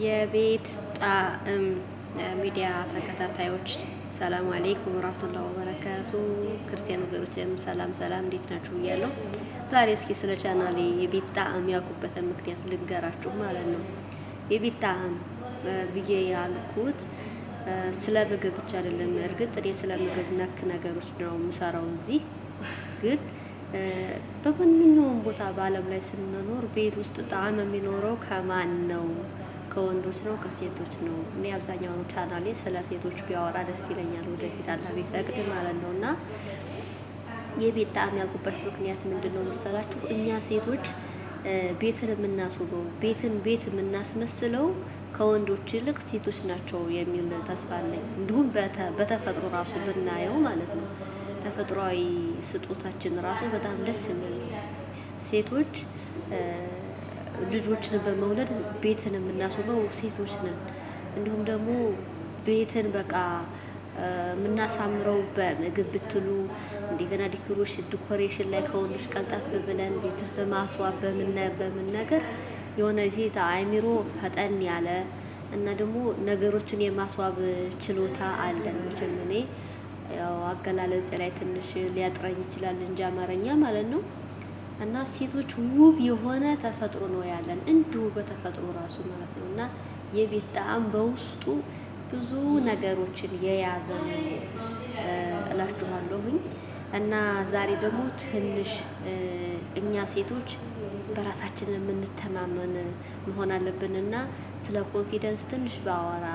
የቤት ጣዕም ሚዲያ ተከታታዮች ሰላም አለይኩም ወራህመቱላሂ ወበረካቱ። ክርስቲያን ወገኖችም ሰላም እንዴት ናችሁ ብያለሁ። ዛሬ እስኪ ስለ ቻናሌ የቤት ጣዕም ያልኩበትን ምክንያት ልንገራችሁ ማለት ነው። የቤት ጣዕም ብዬ ያልኩት ስለ ምግብ ብቻ አይደለም። እርግጥ እኔ ስለ ምግብ ነክ ነገሮች ነው የምሰራው እዚህ ግን በማንኛውም ቦታ በዓለም ላይ ስንኖር ቤት ውስጥ ጣዕም የሚኖረው ከማን ነው? ከወንዶች ነው ከሴቶች ነው? እኔ አብዛኛው ቻናሌ ስለ ሴቶች ቢያወራ ደስ ይለኛል፣ ወደፊት አላህ ቢፈቅድ ማለት ነው። እና የቤት ጣዕም ያልኩበት ምክንያት ምንድን ነው መሰላችሁ? እኛ ሴቶች ቤትን የምናስውበው ቤት የምናስመስለው ከወንዶች ይልቅ ሴቶች ናቸው የሚል ተስፋ አለኝ። እንዲሁም በተፈጥሮ ራሱ ብናየው ማለት ነው ተፈጥሯዊ ስጦታችን ራሱ በጣም ደስ የሚል ነው። ሴቶች ልጆችን በመውለድ ቤትን የምናስውበው ሴቶች ነን። እንዲሁም ደግሞ ቤትን በቃ የምናሳምረው በምግብ ብትሉ እንደገና ዲኮሬሽን ላይ ከወንዶች ቀልጠፍ ብለን ቤትን በማስዋብ በምን ነገር የሆነ ሴት አእምሮ ፈጠን ያለ እና ደግሞ ነገሮችን የማስዋብ ችሎታ አለን። መቼም እኔ ያው አገላለጽ ላይ ትንሽ ሊያጥረኝ ይችላል እንጂ አማርኛ ማለት ነው። እና ሴቶች ውብ የሆነ ተፈጥሮ ነው ያለን እንዲሁ በተፈጥሮ ራሱ ማለት ነው። እና የቤት ጣዕም በውስጡ ብዙ ነገሮችን የያዘ ነው እላችኋለሁኝ። እና ዛሬ ደግሞ ትንሽ እኛ ሴቶች በራሳችን የምንተማመን መሆን አለብን እና ስለ ኮንፊደንስ ትንሽ ባወራ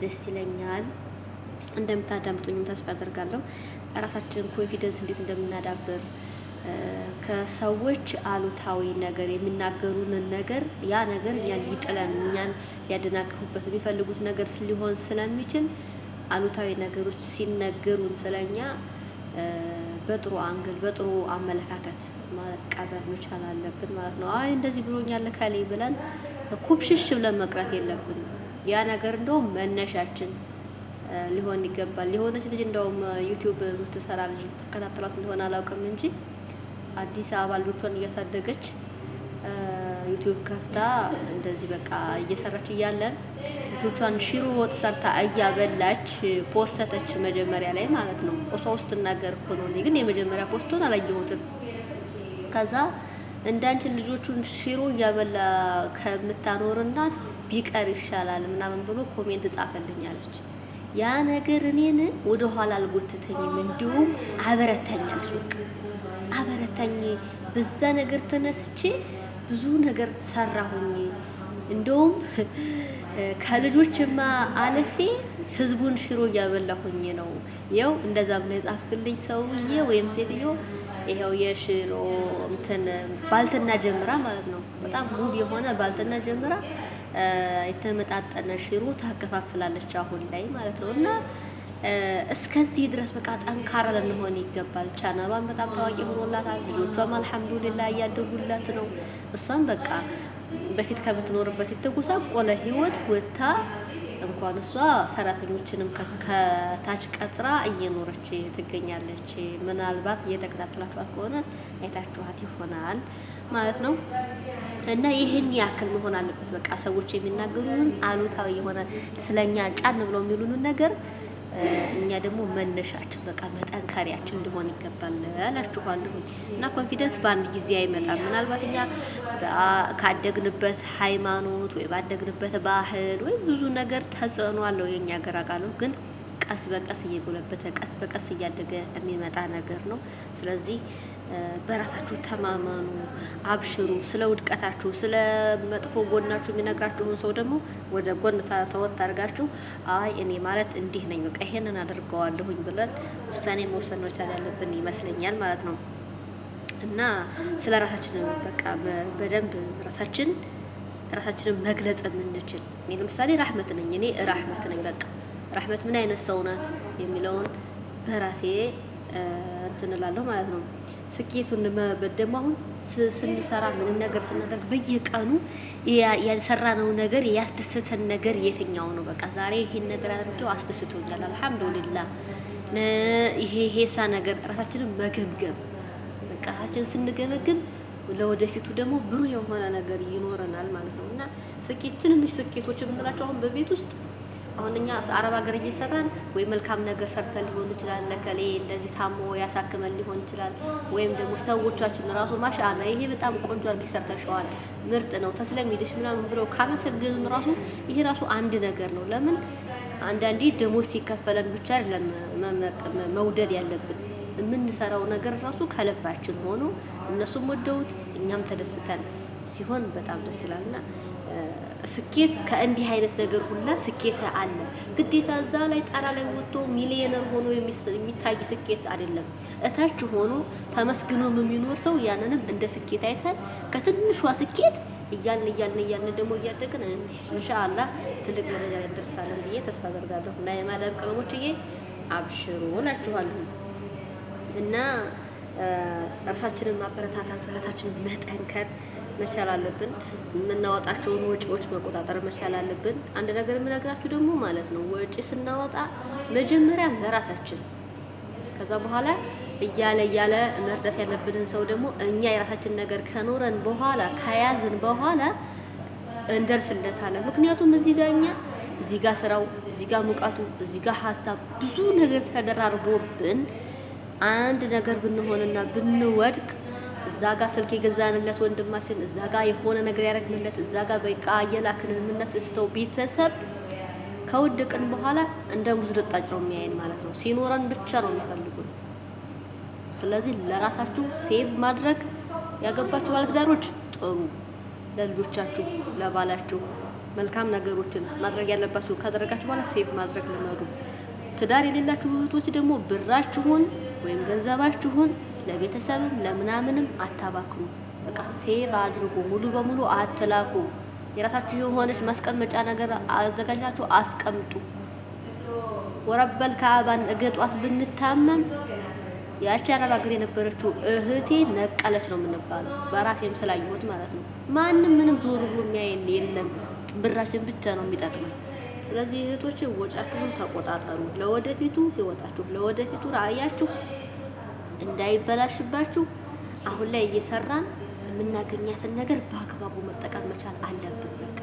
ደስ ይለኛል። እንደምታዳምጡኝም ተስፋ አደርጋለሁ። ራሳችንን ኮንፊደንስ እንዴት እንደምናዳብር ከሰዎች አሉታዊ ነገር የሚናገሩንን ነገር ያ ነገር እኛን ሊጥለን እኛን ሊያደናቅፉበት የሚፈልጉት ነገር ሊሆን ስለሚችል አሉታዊ ነገሮች ሲነገሩን ስለኛ በጥሩ አንግል በጥሩ አመለካከት መቀበል መቻል አለብን ማለት ነው። አይ እንደዚህ ብሎኛል ካሌ ብለን ኩብሽሽ ብለን መቅረት የለብንም። ያ ነገር እንደውም መነሻችን ሊሆን ይገባል። የሆነች ልጅ እንደውም ዩቲዩብ የምትሰራ ልጅ ተከታተሏት እንደሆነ አላውቅም እንጂ አዲስ አበባ ልጆቿን እያሳደገች ዩቲዩብ ከፍታ እንደዚህ በቃ እየሰራች እያለን ልጆቿን ሽሮ ወጥ ሰርታ እያበላች ፖስተች መጀመሪያ ላይ ማለት ነው። እሷ ውስጥ ትናገር እኮ ነው። እኔ ግን የመጀመሪያ ፖስቱን አላየሁትም። ከዛ እንዳንችን ልጆቹን ሽሮ እያበላ ከምታኖር እናት ቢቀር ይሻላል ምናምን ብሎ ኮሜንት ጻፈልኛለች። ያ ነገር እኔን ወደ ኋላ አልጎተተኝም፣ እንዲሁም አበረታኛለች። በቃ አበረታኝ። በዛ ነገር ተነስቼ ብዙ ነገር ሰራሁኝ። እንደውም ከልጆችማ አልፌ ህዝቡን ሽሮ እያበላሁኝ ነው። ያው እንደዛ ብለ የጻፍክልኝ ሰውዬ ወይም ሴትዮ ይሄው የሽሮ እንትን ባልትና ጀምራ ማለት ነው። በጣም ውብ የሆነ ባልትና ጀምራ የተመጣጠነ ሽሮ ታከፋፍላለች አሁን ላይ ማለት ነው። እና እስከዚህ ድረስ በቃ ጠንካራ ልንሆን ይገባል። ቻናሏን በጣም ታዋቂ ሆኖላታል። ልጆቿም አልሐምዱሊላህ እያደጉላት ነው። እሷም በቃ በፊት ከምትኖርበት የተጎሳቆለ ህይወት ወጥታ እንኳን እሷ ሰራተኞችንም ከታች ቀጥራ እየኖረች ትገኛለች። ምናልባት እየተከታተላችኋት ከሆነ አይታችኋት ይሆናል ማለት ነው። እና ይህን ያክል መሆን አለበት። በቃ ሰዎች የሚናገሩንን አሉታዊ የሆነ ስለኛ ጫን ብለው የሚሉንን ነገር እኛ ደግሞ መነሻችን በቃ መጠንከሪያችን እንዲሆን ይገባል እላችኋለሁ። እና ኮንፊደንስ በአንድ ጊዜ አይመጣም። ምናልባት እኛ ካደግንበት ሃይማኖት ወይ ባደግንበት ባህል ወይ ብዙ ነገር ተጽዕኖ አለው የኛ ሀገር አቃለው፣ ግን ቀስ በቀስ እየጎለበተ ቀስ በቀስ እያደገ የሚመጣ ነገር ነው። ስለዚህ በራሳችሁ ተማመኑ፣ አብሽሩ። ስለ ውድቀታችሁ ስለ መጥፎ ጎናችሁ የሚነግራችሁን ሰው ደግሞ ወደ ጎን ተወት አድርጋችሁ አይ እኔ ማለት እንዲህ ነኝ በቃ ይሄንን አደርገዋለሁኝ ብለን ውሳኔ መወሰን መቻል ያለብን ይመስለኛል ማለት ነው። እና ስለ ራሳችን በቃ በደንብ ራሳችንን መግለጽ የምንችል እኔ ለምሳሌ ራህመት ነኝ። እኔ ራህመት ነኝ። በቃ ራህመት ምን አይነት ሰው ናት የሚለውን በራሴ እንትን እላለሁ ማለት ነው። ስኬቱን ደግሞ አሁን ስንሰራ ምንም ነገር ስናደርግ በየቀኑ ያልሰራነው ነገር ያስደሰተን ነገር የትኛው ነው? በቃ ዛሬ ይሄን ነገር አድርጌው አስደስቶኛል አልሐምዱሊላህ። ይሄሳ ነገር ራሳችንን መገምገም ራሳችን ስንገመግም ለወደፊቱ ደግሞ ብሩህ የሆነ ነገር ይኖረናል ማለት ነው። እና ስኬት ትንንሽ ስኬቶች የምንላቸው አሁን በቤት ውስጥ አሁን እኛ አረብ ሀገር እየሰራን ወይ መልካም ነገር ሰርተን ሊሆን ይችላል፣ ለከሌ እንደዚህ ታሞ ያሳክመን ሊሆን ይችላል። ወይም ደግሞ ሰዎቻችን ራሱ ማሻአላ ይሄ በጣም ቆንጆ አድርገሽ ሰርተሽዋል፣ ምርጥ ነው፣ ተስለሚልሽ ምናምን ብለው ካመሰገኑን ራሱ ይሄ ራሱ አንድ ነገር ነው። ለምን አንዳንዴ ደሞዝ ሲከፈለን ብቻ አይደለም መውደድ ያለብን፣ የምንሰራው ነገር ራሱ ከልባችን ሆኖ እነሱም ወደውት እኛም ተደስተን ሲሆን በጣም ደስ ይላልና ስኬት ከእንዲህ አይነት ነገር ሁላ ስኬት አለ። ግዴታ እዛ ላይ ጣራ ላይ ወጥቶ ሚሊዮነር ሆኖ የሚታይ ስኬት አይደለም። እታች ሆኖ ተመስግኖ የሚኖር ሰው ያንንም እንደ ስኬት አይተን ከትንሿ ስኬት እያልን ደግሞ እያደግን ኢንሻአላህ ትልቅ ደረጃ ላይ እንደርሳለን ብዬ ተስፋ አደርጋለሁ። እና የማዳም ቅመሞችዬ አብሽሩ እላችኋለሁ። እና ራሳችንን ማበረታታት በራሳችንን መጠንከር መቻል አለብን። የምናወጣቸውን ወጪዎች መቆጣጠር መቻል አለብን። አንድ ነገር የምነግራችሁ ደግሞ ማለት ነው ወጪ ስናወጣ መጀመሪያ ለራሳችን ከዛ በኋላ እያለ መርዳት ያለብንን ሰው ደግሞ እኛ የራሳችን ነገር ከኖረን በኋላ ከያዝን በኋላ እንደርስለታለን። ምክንያቱም እዚህ ጋር ስራው፣ እዚህ ጋር ሙቀቱ፣ እዚህ ጋር ሀሳብ ብዙ ነገር ተደራርቦብን አንድ ነገር ብንሆንና ብንወድቅ እዛ ጋር ስልክ የገዛንለት ወንድማችን እዛ ጋር የሆነ ነገር ያደረግንለት እዛ ጋር በቃ እየላክንን የምናስስተው ቤተሰብ ከወደቅን በኋላ እንደ ሙዝ ልጣጭ ነው የሚያየን ማለት ነው። ሲኖረን ብቻ ነው የሚፈልጉን። ስለዚህ ለራሳችሁ ሴቭ ማድረግ ያገባችሁ ባለትዳሮች ጥሩ፣ ለልጆቻችሁ ለባላችሁ መልካም ነገሮችን ማድረግ ያለባችሁ ካደረጋችሁ በኋላ ሴቭ ማድረግ ልመዱ። ትዳር የሌላችሁ እህቶች ደግሞ ብራችሁን ወይም ገንዘባችሁን ለቤተሰብም ለምናምንም አታባክኑ። በቃ ሴቭ አድርጉ፣ ሙሉ በሙሉ አትላኩ። የራሳችሁ የሆነች ማስቀመጫ ነገር አዘጋጅታችሁ አስቀምጡ። ወረበል ከአባን እገጧት ብንታመም ያቺ አረብ ሀገር የነበረችው እህቴ ነቀለች ነው የምንባለው። በራሴም ስላየሁት ማለት ነው። ማንም ምንም ዞር ብሎ የሚያየን የለም። ብራችን ብቻ ነው የሚጠቅመን። ስለዚህ እህቶች ወጫችሁን ተቆጣጠሩ። ለወደፊቱ ህይወታችሁ፣ ለወደፊቱ ራዕያችሁ እንዳይበላሽባችሁ አሁን ላይ እየሰራን የምናገኛትን ነገር በአግባቡ መጠቀም መቻል አለብን። በቃ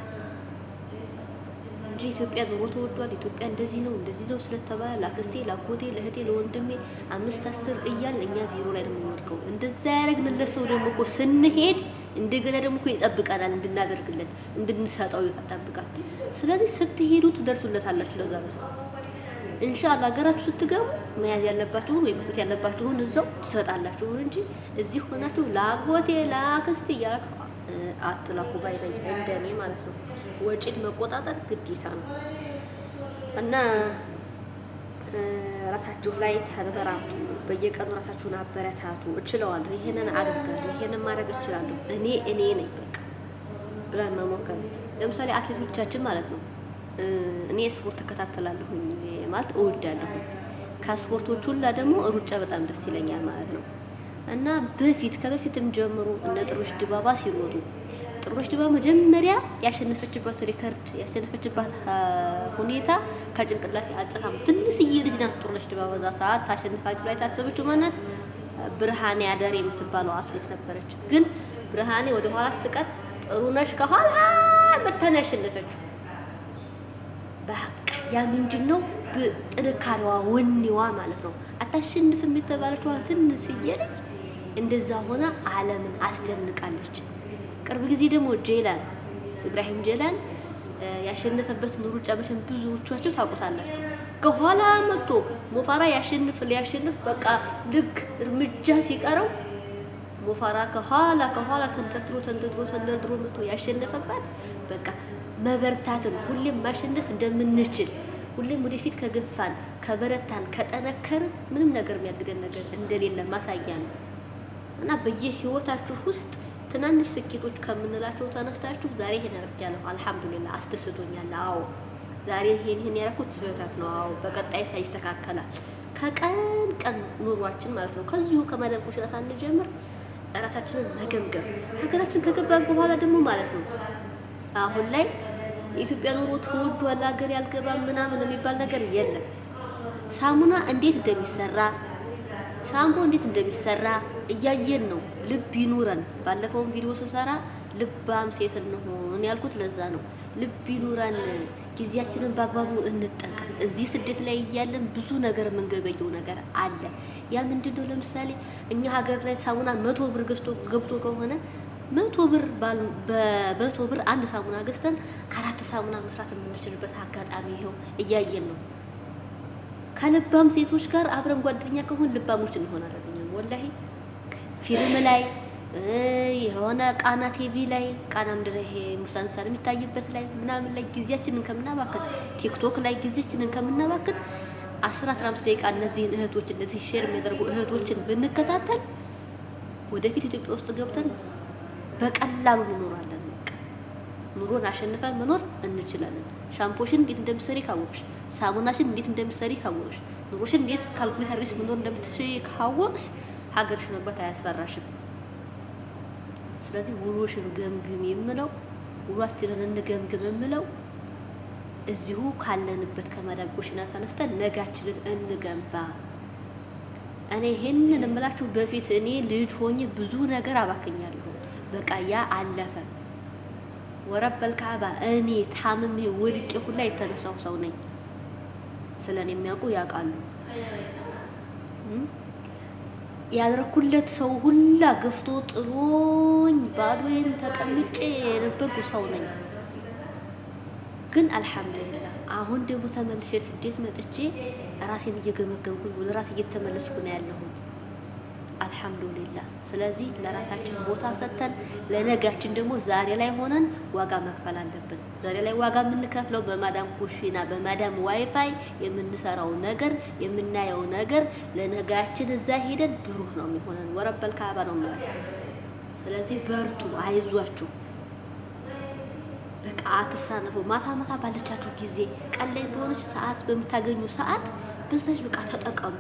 እንጂ ኢትዮጵያ ኑሮ ተወዷል፣ ኢትዮጵያ እንደዚህ ነው ስለተባለ ላክስቴ፣ ላጎቴ፣ ለእህቴ፣ ለወንድሜ 5-10 እያልን እኛ ዜሮ ላይ ነው የምንወድቀው። እንደዛ ያደረግንለት ሰው ደግሞ እኮ ስንሄድ እንደገና ደግሞ እኮ ይጠብቀናል፣ እንድናደርግለት እንድንሰጠው ይጠብቃል። ስለዚህ ስትሄዱ ትደርሱለታላችሁ ለዛ ለሰው ኢንሻአላህ። ሀገራችሁ ስትገቡ መያዝ ያለባችሁን ወይ መስጠት ያለባችሁን እዛው ትሰጣላችሁ እንጂ እዚህ ሆናችሁ ላጎቴ ላክስቴ እያላችሁ አትላኩ ባይነኝ እንደኔ ማለት ነው። ወጪን መቆጣጠር ግዴታ ነው እና ራሳችሁ ላይ ተበራቱ። በየቀኑ ራሳችሁን አበረታቱ። እችለዋለሁ፣ ይሄንን አድርጋለሁ፣ ይሄንን ማድረግ እችላለሁ፣ እኔ ነኝ በቃ ብለን መሞከር። ለምሳሌ አትሌቶቻችን ማለት ነው እኔ ስፖርት ተከታተላለሁኝ ማለት እወዳለሁ። ከስፖርቶች ሁላ ደግሞ ሩጫ በጣም ደስ ይለኛል ማለት ነው። እና ከበፊትም ጀምሮ እነ ጥሩነሽ ዲባባ ሲሮጡ ጥሩነሽ ዲባባ መጀመሪያ ያሸነፈችባት ሪከርድ ያሸነፈችባት ሁኔታ ከጭንቅላት አጽፋም ትንሽዬ ልጅ ናት። ጥሩነሽ ዲባባ በዛ ሰዓት ታሸንፋችሁ ላይ ታሰበችው ማናት? ብርሃኔ አደሬ የምትባለው አትሌት ነበረች። ግን ብርሃኔ ወደ ኋላ ስትቀር ጥሩነሽ ከኋላ መተና ያሸነፈችው። በቃ ያ ምንድነው ጥንካሬዋ ወኔዋ ማለት ነው። አታሸንፍም የተባለችው ትንሽዬ ልጅ እንደዛ ሆና ዓለምን አስደንቃለች። ቅርብ ጊዜ ደግሞ ኢብራሂም ጀላን ያሸነፈበትን ሩጫ መቼም ብዙዎቻችሁ ታውቁታላችሁ። ከኋላ መጥቶ ሞፋራ ሊያሸንፍ በቃ ልክ እርምጃ ሲቀረው ሞፋራ ከኋላ ተንደርድሮ መጥቶ ያሸነፈባት በቃ መበርታትን ሁሌም ማሸነፍ እንደምንችል ሁሌም ወደፊት ከገፋን ከበረታን ከጠነከርን ምንም ነገር የሚያግደን ነገር እንደሌለ ማሳያ ነው። እና በየህይወታችሁ ውስጥ ትናንሽ ስኬቶች ከምንላቸው ተነስታችሁ ዛሬ ይሄን አድርጌያለሁ አልሐምዱሊላህ አስደስቶኛል፣ አዎ ዛሬ ይሄን ያደረኩት ስህተት ነው፣ አዎ በቀጣይ ሳይስተካከላል ከቀን ኑሯችን ማለት ነው። ከዚሁ ከማዳም ኩሽና ሳንጀምር ራሳችንን መገምገም። ሀገራችን ከገባን በኋላ ደግሞ ማለት ነው አሁን ላይ የኢትዮጵያ ኑሮ ተወዷል፣ ሀገር ያልገባም ምናምን የሚባል ነገር የለም። ሳሙና እንዴት እንደሚሰራ ሻምፖ እንዴት እንደሚሰራ እያየን ነው። ልብ ይኑረን። ባለፈውም ቪዲዮ ስሰራ ልባም ሴት እንሆን አሁን ያልኩት ለዛ ነው። ልብ ይኑረን፣ ጊዜያችንን በአግባቡ እንጠቀም። እዚህ ስደት ላይ እያለን ብዙ ነገር የምንገበየው ነገር አለ። ያ ምንድነው? ለምሳሌ እኛ ሀገር ላይ ሳሙና 100 ብር ገብቶ ከሆነ 100 ብር አንድ ሳሙና ገዝተን 4 ሳሙና መስራት የምንችልበት አጋጣሚ ይሄው እያየን ነው። ከልባም ሴቶች ጋር አብረን ጓደኛ ከሆን ልባሞች እንሆናለን። ወላሂ ፊልም ላይ የሆነ ቃና ቲቪ ላይ ቃና ምድር ይሄ ሙሳንሳን የሚታይበት ላይ ምናምን ላይ ጊዜያችንን ከምናባክን፣ ቲክቶክ ላይ ጊዜያችንን ከምናባክን 10-15 ደቂቃ እነዚህን እህቶች እንደዚህ ሼር የሚያደርጉ እህቶችን ብንከታተል ወደፊት ኢትዮጵያ ውስጥ ገብተን በቀላሉ እንኖራለን። ኑሮን አሸንፈን መኖር እንችላለን። ሻምፖሽን እንዴት እንደምትሰሪ ካወቅሽ፣ ሳሙናሽን እንዴት እንደምትሰሪ ካወቅሽ፣ ኑሮሽን እንዴት ካልኩሌት አድርገሽ መኖር እንደምትችይ ካወቅሽ ሀገርሽ መግባት አያስፈራሽም። ስለዚህ ውሎሽን ገምግም የምለው ውሏችንን እንገምግም የምለው እዚሁ ካለንበት ከማዳም ኩሽና ተነስተን ነጋችንን እንገንባ። እኔ ይሄንን እምላችሁ በፊት እኔ ልጅ ሆኜ ብዙ ነገር አባክኛለሁ። በቃ ያ አለፈ። ወረበል ካዕባ እኔ ታምሜ ወድቄ ሁላ የተነሳው ሰው ነኝ። ስለኔ የሚያውቁ ያውቃሉ። ያደረኩለት ሰው ሁላ ገፍቶ ጥሎኝ ባዶዬን ተቀምጬ የነበርኩ ሰው ነኝ። ግን አልሐምዱሊላህ አሁን ደግሞ ተመልሼ ስደት መጥቼ ራሴን እየገመገምኩኝ ወደ ራሴ እየተመለስኩ ነው ያለሁት። አልሐምዱሊላህ። ስለዚህ ለራሳችን ቦታ ሰጥተን ለነጋችን ደግሞ ዛሬ ላይ ሆነን ዋጋ መክፈል አለብን። ዛሬ ላይ ዋጋ የምንከፍለው በማዳም ኩሽና በማዳም ዋይፋይ የምንሰራው ነገር የምናየው ነገር ለነጋችን እዛ ሄደን ብሩህ ነው የሚሆነን። ወረበል ካዕባ ነው የምላችሁ። ስለዚህ በርቱ፣ አይዟችሁ፣ በቃ አትሳነፉ። ማታ ማታ ባለቻችሁ ጊዜ ቀን ላይ በሆነች ሰዓት በምታገኙ ሰዓት በዛች በቃ ተጠቀሙ።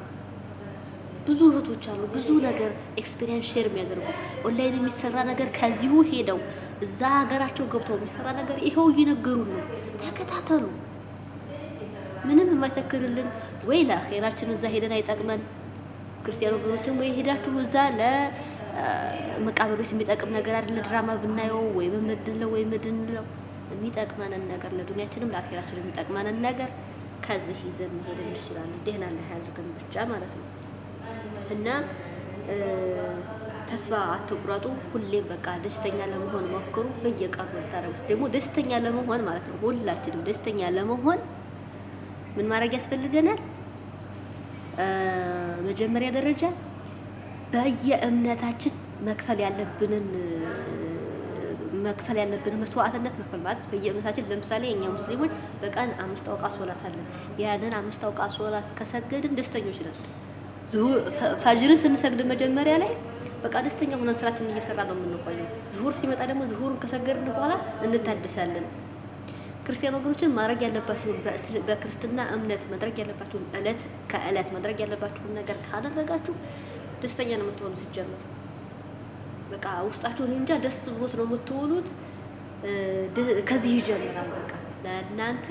ብዙ እህቶች አሉ ብዙ ነገር ኤክስፒሪየንስ ሼር የሚያደርጉ ኦንላይን የሚሰራ ነገር ከዚሁ ሄደው እዛ ሀገራቸው ገብተው የሚሰራ ነገር ይኸው እየነገሩን ነው። ተከታተሉ። ምንም የማይተክርልን ወይ ለአኼራችን እዛ ሄደን አይጠቅመን። ክርስቲያን ወገኖችን ወይ ሄዳችሁ እዛ ለመቃብር ቤት የሚጠቅም ነገር አይደለ ድራማ ብናየው ወይ በመድንለው ወይ መድንለው የሚጠቅመንን ነገር ለዱንያችንም ለአኼራችንም የሚጠቅመንን ነገር ከዚህ ይዘን መሄድ እንችላለን። ደህና ላይ ያድርገን ብቻ ማለት ነው። እና ተስፋ አትቁረጡ። ሁሌም በቃ ደስተኛ ለመሆን ሞክሩ። በየቀኑ ታረጉት ደግሞ ደስተኛ ለመሆን ማለት ነው። ሁላችንም ደስተኛ ለመሆን ምን ማድረግ ያስፈልገናል? መጀመሪያ ደረጃ በየእምነታችን መክፈል ያለብንን መስዋዕትነት መክፈል ማለት በየእምነታችን ለምሳሌ እኛ ሙስሊሞች በቀን 5 አውቃት ሶላት አለ። ያንን 5 አውቃት ሶላት ከሰገድን ደስተኞች ነን። ፈጅርን ስንሰግድ መጀመሪያ ላይ በቃ ደስተኛ ሆነን ስራችንን እየሰራ ነው የምንቆየው። ዙሁር ሲመጣ ደግሞ ዙሁርን ከሰገድን በኋላ እንታደሳለን። ክርስቲያን ወገኖችን ማድረግ ያለባችሁን በክርስትና እምነት ማድረግ ያለባችሁን እለት ከእለት ማድረግ ያለባችሁን ነገር ካደረጋችሁ ደስተኛ ነው የምትሆኑ። ሲጀመር በቃ ውስጣችሁን እንጃ ደስ ብሎት ነው የምትውሉት። ከዚህ ይጀምራል። በቃ ለእናንተ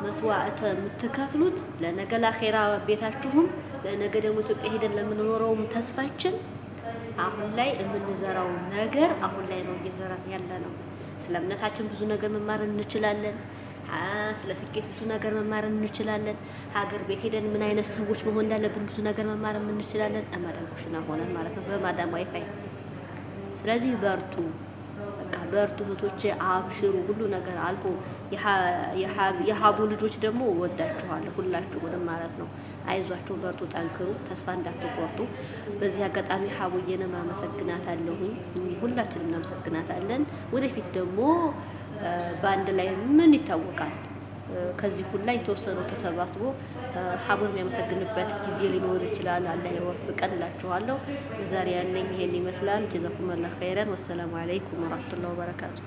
መስዋዕት የምትከፍሉት ለነገ ለአኼራ ቤታችሁም ለነገ ደግሞ ኢትዮጵያ ሄደን ለምንኖረውም ተስፋችን አሁን ላይ የምንዘራው ነገር አሁን ላይ ነው እየዘራን ያለ ነው። ስለ እምነታችን ብዙ ነገር መማር እንችላለን። ስለ ስኬት ብዙ ነገር መማር እንችላለን። ሀገር ቤት ሄደን ምን አይነት ሰዎች መሆን እንዳለብን ብዙ ነገር መማር እንችላለን። ማዳም ኩሽና ሆነን ማለት ነው በማዳም ዋይፋይ። ስለዚህ በርቱ፣ በቃ በርቱ እህቶቼ፣ አብሽሩ። ሁሉ ነገር አልፎ የሀቡ ልጆች ደግሞ ወዳችኋለሁ ሁላችሁንም ማለት ነው። አይዟችሁ፣ በርቱ፣ ጠንክሩ፣ ተስፋ እንዳትቆርጡ። በዚህ አጋጣሚ ሀቡዬንም አመሰግናታለሁኝ። ሁላችንም እናመሰግናታለን። ወደፊት ደግሞ በአንድ ላይ ምን ይታወቃል ከዚህ ሁላ የተወሰነው ተሰባስቦ ሀቡን የሚያመሰግንበት ጊዜ ሊኖር ይችላል። አላህ ይወፍቀን እላችኋለሁ። ዛሬ ያለኝ ይሄን ይመስላል። ጀዛኩሙላሁ ኸይረን። ወሰላሙ አለይኩም ወራህመቱላሂ ወበረካቱ።